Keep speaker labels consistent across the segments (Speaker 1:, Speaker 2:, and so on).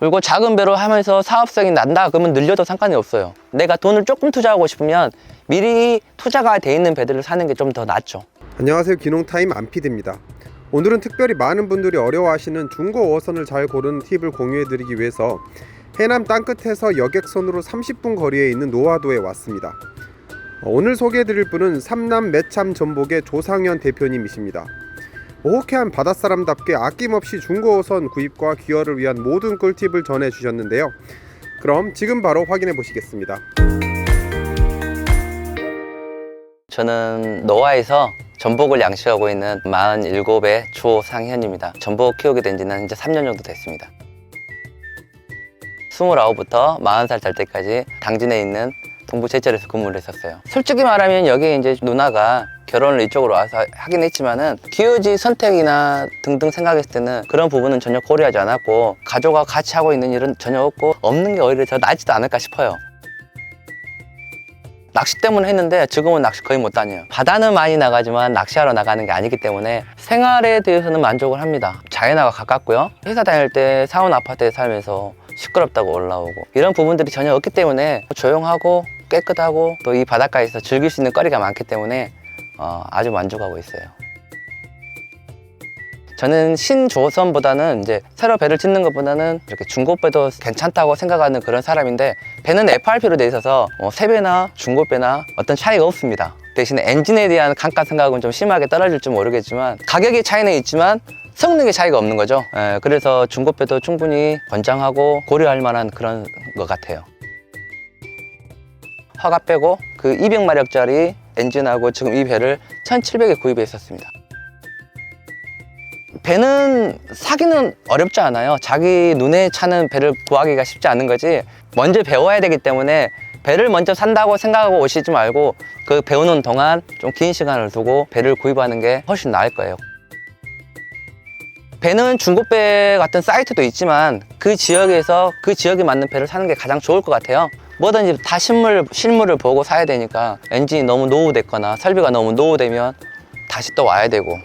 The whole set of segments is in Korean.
Speaker 1: 그리고 작은 배로 하면서 사업성이 난다 그러면 늘려도 상관이 없어요. 내가 돈을 조금 투자하고 싶으면 미리 투자가 돼 있는 배들을 사는 게 좀 더 낫죠.
Speaker 2: 안녕하세요, 기농타임 안피디입니다. 오늘은 특별히 많은 분들이 어려워하시는 중고 어선을 잘 고르는 팁을 공유해드리기 위해서 해남 땅끝에서 여객선으로 30분 거리에 있는 노화도에 왔습니다. 오늘 소개해드릴 분은 삼남 매참 전복의 조상현 대표님이십니다. 호쾌한 바닷사람답게 아낌없이 중고어선 구입과 기여를 위한 모든 꿀팁을 전해주셨는데요. 그럼 지금 바로 확인해 보시겠습니다.
Speaker 1: 저는 노화에서 전복을 양식하고 있는 47의 조상현입니다. 전복 키우게 된 지는 이제 3년 정도 됐습니다. 29부터 40살 될 때까지 당진에 있는 동부제철에서 근무를 했었어요. 솔직히 말하면 여기 이제 누나가 결혼을 이쪽으로 와서 하긴 했지만은 기여지 선택이나 등등 생각했을 때는 그런 부분은 전혀 고려하지 않았고 가족과 같이 하고 있는 일은 전혀 없고 없는 게 오히려 더 낫지도 않을까 싶어요. 낚시 때문에 했는데 지금은 낚시 거의 못 다녀요. 바다는 많이 나가지만 낚시하러 나가는 게 아니기 때문에 생활에 대해서는 만족을 합니다. 자연하고 가깝고요. 회사 다닐 때 사원 아파트에 살면서 시끄럽다고 올라오고 이런 부분들이 전혀 없기 때문에 조용하고 깨끗하고 또 이 바닷가에서 즐길 수 있는 거리가 많기 때문에 아주 만족하고 있어요. 저는 신조선보다는 이제 새로 배를 짓는 것보다는 이렇게 중고배도 괜찮다고 생각하는 그런 사람인데, 배는 FRP로 돼 있어서 새배나 중고배나 어떤 차이가 없습니다. 대신에 엔진에 대한 감가상각은 좀 심하게 떨어질지 모르겠지만 가격의 차이는 있지만 성능의 차이가 없는 거죠. 그래서 중고배도 충분히 권장하고 고려할 만한 그런 것 같아요. 허가 빼고 그 200마력짜리 엔진하고 지금 이 배를 1700에 구입했었습니다. 배는 사기는 어렵지 않아요. 자기 눈에 차는 배를 구하기가 쉽지 않은 거지, 먼저 배워야 되기 때문에 배를 먼저 산다고 생각하고 오시지 말고 그 배우는 동안 좀 긴 시간을 두고 배를 구입하는 게 훨씬 나을 거예요. 배는 중고배 같은 사이트도 있지만 그 지역에서 그 지역에 맞는 배를 사는 게 가장 좋을 것 같아요. 뭐든지 다 실물을 보고 사야 되니까 엔진이 너무 노후됐거나 설비가 너무 노후되면 다시 또 와야 되고,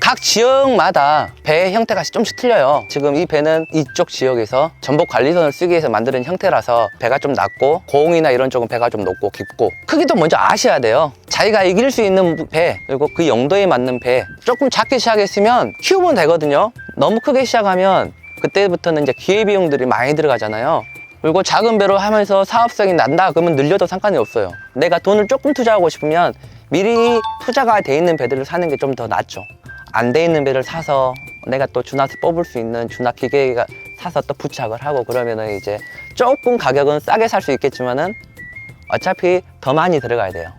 Speaker 1: 각 지역마다 배 형태가 좀씩 틀려요. 지금 이 배는 이쪽 지역에서 전복 관리선을 쓰기 위해서 만드는 형태라서 배가 좀 낮고, 고흥이나 이런 쪽은 배가 좀 높고 깊고, 크기도 먼저 아셔야 돼요. 자기가 이길 수 있는 배, 그리고 그 용도에 맞는 배, 조금 작게 시작했으면 키우면 되거든요. 너무 크게 시작하면 그때부터는 이제 기회비용들이 많이 들어가잖아요. 그리고 작은 배로 하면서 사업성이 난다 그러면 늘려도 상관이 없어요. 내가 돈을 조금 투자하고 싶으면 미리 투자가 돼 있는 배들을 사는 게 좀 더 낫죠. 안 돼 있는 배를 사서 내가 또 주낫을 뽑을 수 있는 주낫 기계가 사서 또 부착을 하고 그러면은 이제 조금 가격은 싸게 살 수 있겠지만은 어차피 더 많이 들어가야 돼요.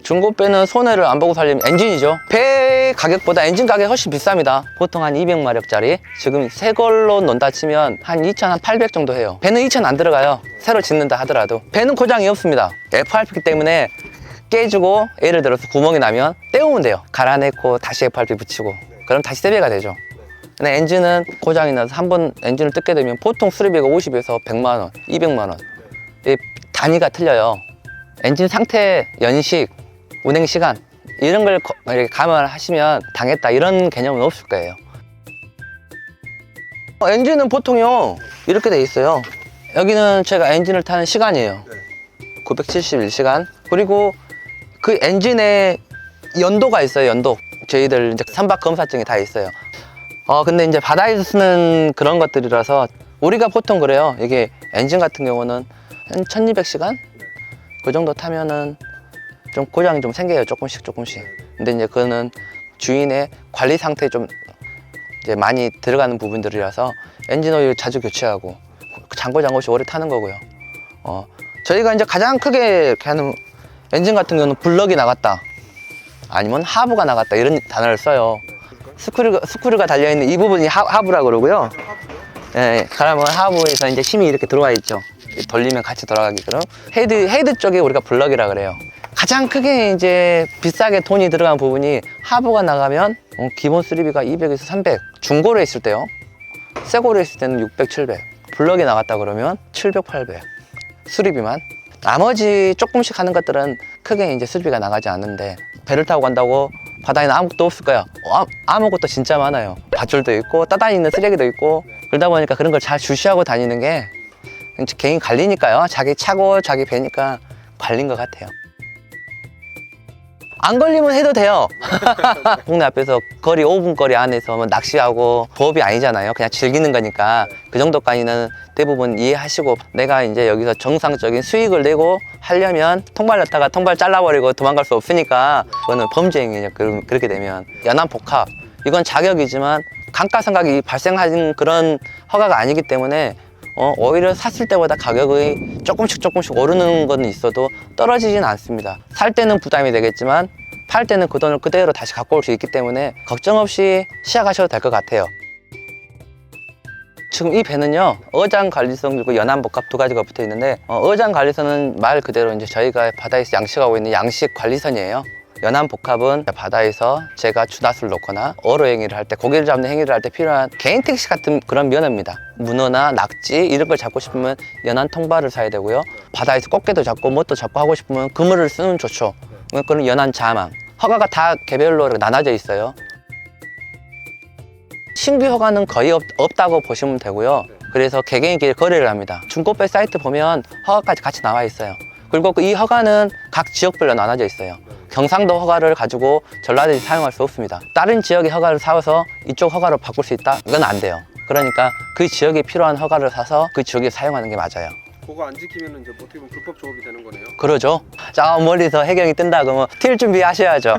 Speaker 1: 중고배는 손해를 안 보고 살려면 엔진이죠. 배 가격보다 엔진 가격이 훨씬 비쌉니다. 보통 한 200마력짜리 지금 새 걸로 논다 치면 한 2,800 정도 해요. 배는 2,000 안 들어가요. 새로 짓는다 하더라도. 배는 고장이 없습니다. FRP 때문에 깨지고 예를 들어서 구멍이 나면 떼우면 돼요. 갈아내고 다시 FRP 붙이고 그럼 다시 새 배가 되죠. 근데 엔진은 고장이 나서 한번 엔진을 뜯게 되면 보통 수리비가 50에서 100만원, 200만원 이 단위가 틀려요. 엔진 상태, 연식, 운행 시간 이런 걸 이렇게 감안하시면 당했다 이런 개념은 없을 거예요. 엔진은 보통요 이렇게 돼 있어요. 여기는 제가 엔진을 타는 시간이에요. 971시간. 그리고 그 엔진에 연도가 있어요. 연도. 저희들 이제 선박 검사증이 다 있어요. 근데 이제 바다에서 쓰는 그런 것들이라서 우리가 보통 그래요. 이게 엔진 같은 경우는 한 1200시간 그 정도 타면은 좀 고장이 좀 생겨요. 조금씩. 근데 이제 그거는 주인의 관리 상태에 좀 이제 많이 들어가는 부분들이라서 엔진 오일 자주 교체하고 장고장고시 오래 타는 거고요. 저희가 이제 가장 크게 하는 엔진 같은 경우는 블럭이 나갔다 아니면 하부가 나갔다 이런 단어를 써요. 스크류가 달려있는 이 부분이 하부라고 그러고요. 그러면 하부에서 이제 힘이 이렇게 들어와 있죠. 돌리면 같이 돌아가게끔. 헤드 쪽에 우리가 블럭이라 그래요. 가장 크게 이제 비싸게 돈이 들어간 부분이 하부가 나가면 기본 수리비가 200에서 300. 중고로 했을 때요. 새고로 했을 때는 600, 700. 블럭이 나갔다 그러면 700, 800. 수리비만. 나머지 조금씩 하는 것들은 크게 이제 수리비가 나가지 않는데, 배를 타고 간다고 바다에는 아무것도 없을 거야. 아무것도 진짜 많아요. 밧줄도 있고 떠다니는 쓰레기도 있고. 그러다 보니까 그런 걸 잘 주시하고 다니는 게 개인 관리니까요. 자기 차고 자기 배니까 관리인 것 같아요. 안 걸리면 해도 돼요. 동네 앞에서 거리 5분 거리 안에서 뭐 낚시하고 부업이 아니잖아요. 그냥 즐기는 거니까 그 정도까지는 대부분 이해하시고, 내가 이제 여기서 정상적인 수익을 내고 하려면 통발 넣다가 통발 잘라버리고 도망갈 수 없으니까 그거는 범죄행위죠. 그렇게 되면 연안복합, 이건 자격이지만 감가상각이 발생하는 그런 허가가 아니기 때문에 오히려 샀을 때보다 가격이 조금씩 오르는 건 있어도 떨어지진 않습니다. 살 때는 부담이 되겠지만 팔 때는 그 돈을 그대로 다시 갖고 올 수 있기 때문에 걱정 없이 시작하셔도 될 것 같아요. 지금 이 배는요, 어장관리선 그리고 연안복합 두 가지가 붙어 있는데, 어장관리선은 말 그대로 이제 저희가 바다에서 양식하고 있는 양식관리선이에요. 연안복합은 바다에서 제가 주낫을 놓거나 어로 행위를 할 때, 고기를 잡는 행위를 할 때 필요한 개인 택시 같은 그런 면허입니다. 문어나 낙지 이런 걸 잡고 싶으면 연안 통발을 사야 되고요. 바다에서 꽃게도 잡고 뭣도 잡고 하고 싶으면 그물을 쓰면 좋죠. 그런 연안 자망, 허가가 다 개별로 나눠져 있어요. 신규 허가는 거의 없다고 보시면 되고요. 그래서 개개인끼리 거래를 합니다. 중고배 사이트 보면 허가까지 같이 나와 있어요. 그리고 이 허가는 각 지역별로 나눠져 있어요. 경상도 허가를 가지고 전라도에 사용할 수 없습니다. 다른 지역의 허가를 사서 이쪽 허가로 바꿀 수 있다? 이건 안 돼요. 그러니까 그 지역에 필요한 허가를 사서 그 지역에 사용하는 게 맞아요.
Speaker 2: 그거 안 지키면 이제 어떻게 보면 불법 조업이 되는 거네요.
Speaker 1: 그러죠. 저 멀리서 해경이 뜬다 그러면 튈 준비하셔야죠.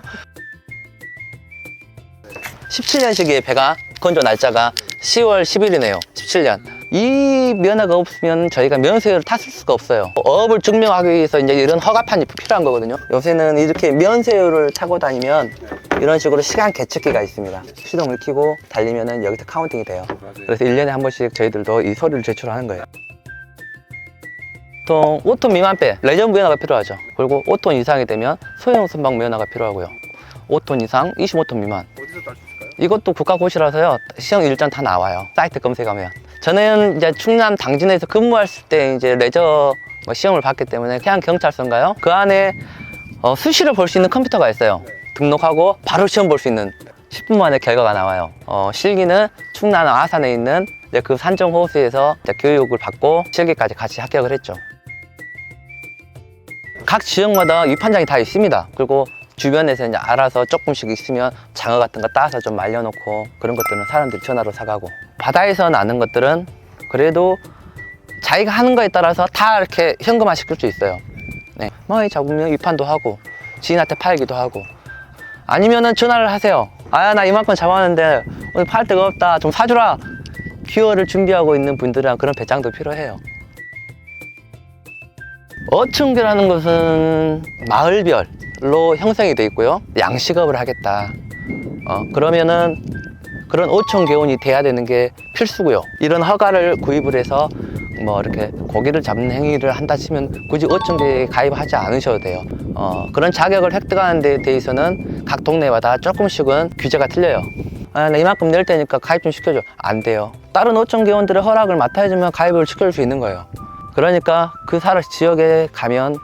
Speaker 1: 17년식의 배가 건조 날짜가 10월 10일이네요. 17년. 이 면허가 없으면 저희가 면세유를 탔을 수가 없어요. 어업을 증명하기 위해서 이제 이런 허가판이 필요한 거거든요. 요새는 이렇게 면세유를 타고 다니면 이런 식으로 시간 계측기가 있습니다. 시동을 켜고 달리면은 여기서 카운팅이 돼요. 그래서 1년에 한 번씩 저희들도 이 서류를 제출하는 거예요. 보통 5톤 미만 배 레저브 면허가 필요하죠. 그리고 5톤 이상이 되면 소형 선박 면허가 필요하고요. 5톤 이상 25톤 미만.
Speaker 2: 어디서 딸 수 있을까요?
Speaker 1: 이것도 국가고시라서요. 시험 일정 다 나와요. 사이트 검색하면. 저는 이제 충남 당진에서 근무했을 때 이제 레저 시험을 봤기 때문에 해양경찰서인가요? 그 안에 수시를 볼 수 있는 컴퓨터가 있어요. 등록하고 바로 시험 볼 수 있는 10분 만에 결과가 나와요. 실기는 충남 아산에 있는 이제 그 산정호수에서 이제 교육을 받고 실기까지 같이 합격을 했죠. 각 지역마다 위판장이 다 있습니다. 그리고 주변에서 이제 알아서 조금씩 있으면 장어 같은 거 따서 좀 말려놓고, 그런 것들은 사람들이 전화로 사가고, 바다에서 나는 것들은 그래도 자기가 하는 거에 따라서 다 이렇게 현금화 시킬 수 있어요. 네. 많이 잡으면 위판도 하고 지인한테 팔기도 하고, 아니면은 전화를 하세요. 나 이만큼 잡았는데 오늘 팔 데가 없다, 좀 사주라. 큐어를 준비하고 있는 분들이랑 그런 배짱도 필요해요. 어촌계라는 것은 마을별로 형성이 돼 있고요. 양식업을 하겠다. 그러면은 그런 어촌계원이 돼야 되는 게 필수고요. 이런 허가를 구입을 해서 뭐 이렇게 고기를 잡는 행위를 한다 치면 굳이 어촌계에 가입하지 않으셔도 돼요. 그런 자격을 획득하는 데 대해서는 각 동네마다 조금씩은 규제가 틀려요. 나 이만큼 낼 테니까 가입 좀 시켜줘. 안 돼요. 다른 어촌계원들의 허락을 맡아주면 가입을 시켜줄 수 있는 거예요. 그러니까 그 지역에 가면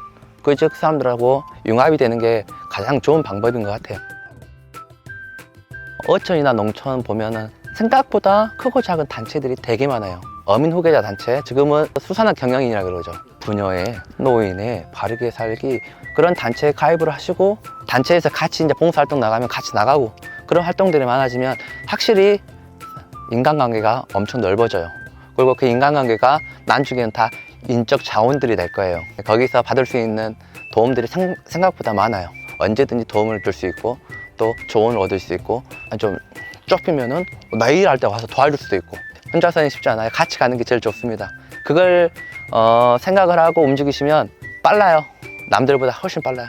Speaker 1: 그 지역 사람들하고 융합이 되는 게 가장 좋은 방법인 것 같아요. 어촌이나 농촌 보면은 생각보다 크고 작은 단체들이 되게 많아요. 어민 후계자 단체, 지금은 수산화 경영인이라 그러죠. 부녀회, 노인회, 바르게 살기, 그런 단체에 가입을 하시고 단체에서 같이 이제 봉사활동 나가면 같이 나가고, 그런 활동들이 많아지면 확실히 인간관계가 엄청 넓어져요. 그리고 그 인간관계가 나중에는 다 인적 자원들이 될 거예요. 거기서 받을 수 있는 도움들이 생각보다 많아요. 언제든지 도움을 줄 수 있고, 또 조언을 얻을 수 있고, 좀 좁히면은 매일 할 때 와서 도와줄 수도 있고. 혼자서는 쉽지 않아요. 같이 가는 게 제일 좋습니다. 그걸 생각을 하고 움직이시면 빨라요. 남들보다 훨씬 빨라요.